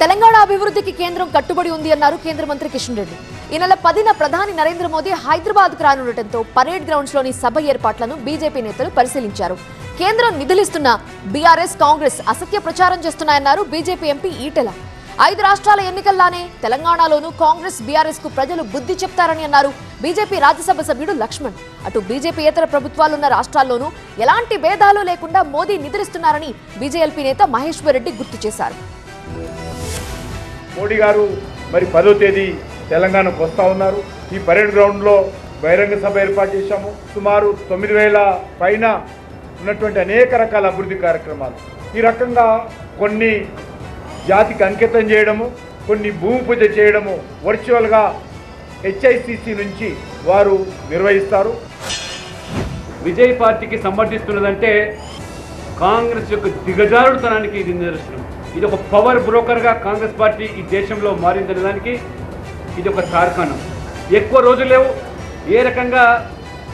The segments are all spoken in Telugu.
తెలంగాణ అభివృద్ధికి కేంద్రం కట్టుబడి ఉంది అన్నారు కేంద్ర మంత్రి కిషన్ రెడ్డి. ఈ నెల 10న ప్రధాని నరేంద్ర మోదీ హైదరాబాద్కు రానుండటంతో పరేడ్ గ్రౌండ్స్ లోని సభ ఏర్పాట్లను బీజేపీ నేతలు పరిశీలించారు. కేంద్రం నిధులిస్తున్న బీఆర్ఎస్, కాంగ్రెస్ అసత్య ప్రచారం చేస్తున్నాయన్నారు బీజేపీ ఎంపీ ఈటెల. 5 రాష్ట్రాల ఎన్నికల్లానే తెలంగాణలోనూ కాంగ్రెస్, బీఆర్ఎస్ కు ప్రజలు బుద్ధి చెప్తారని అన్నారు బీజేపీ రాజ్యసభ సభ్యుడు లక్ష్మణ్. అటు బీజేపీయేతర ప్రభుత్వాలున్న రాష్ట్రాల్లోనూ ఎలాంటి భేదాలు లేకుండా మోదీ నిధులిస్తున్నారని బీజేఎల్పీ నేత మహేశ్వర్ రెడ్డి గుర్తు చేశారు. మోడీ గారు మరి 10వ తేదీ తెలంగాణకు వస్తూ ఉన్నారు. ఈ పరేడ్ గ్రౌండ్లో బహిరంగ సభ ఏర్పాటు చేశాము. సుమారు 9,000 పైన ఉన్నటువంటి అనేక రకాల అభివృద్ధి కార్యక్రమాలు. ఈ రకంగా కొన్ని జాతికి అంకితం చేయడము, కొన్ని భూమి పూజ చేయడము వర్చువల్గా హెచ్ఐసిసి నుంచి వారు నిర్వహిస్తారు. విజయ్ పార్టీకి సమర్థిస్తున్నదంటే కాంగ్రెస్ యొక్క దిగజారుడుతనానికి ఇది నిదర్శనం. ఇది ఒక పవర్ బ్రోకర్గా కాంగ్రెస్ పార్టీ ఈ దేశంలో మారిందనే దానికి ఇది ఒక తార్కాణం. ఎక్కువ రోజులు లేవు, ఏ రకంగా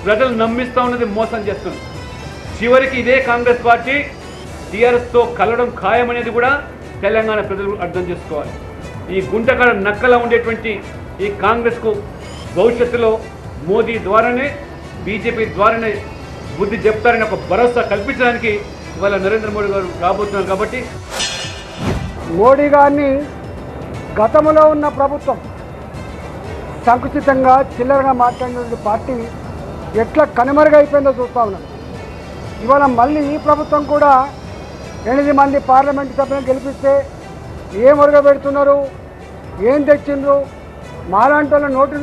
ప్రజలు నమ్మిస్తూ ఉన్నది మోసం చేస్తుంది. చివరికి ఇదే కాంగ్రెస్ పార్టీ టీఆర్ఎస్తో కలవడం ఖాయమనేది కూడా తెలంగాణ ప్రజలు అర్థం చేసుకోవాలి. ఈ గుంటకడ నక్కలా ఉండేటువంటి ఈ కాంగ్రెస్కు భవిష్యత్తులో మోదీ ద్వారానే, బీజేపీ ద్వారానే బుద్ధి చెప్తారని ఒక భరోసా కల్పించడానికి ఇవాళ నరేంద్ర మోడీ గారు రాబోతున్నారు. కాబట్టి మోడీ గారిని గతంలో ఉన్న ప్రభుత్వం సంకుచితంగా చిల్లరగా మాట్లాడిన పార్టీ ఎట్లా కనుమరుగైపోయిందో చూస్తూ ఉన్నాం. ఇవాళ మళ్ళీ ఈ ప్రభుత్వం కూడా 8 మంది పార్లమెంటు సభ్యులను గెలిపిస్తే ఏం ఒరగబెడుతున్నారు, ఏం తెచ్చిండ్రు, మాలాంటి వాళ్ళ నోటు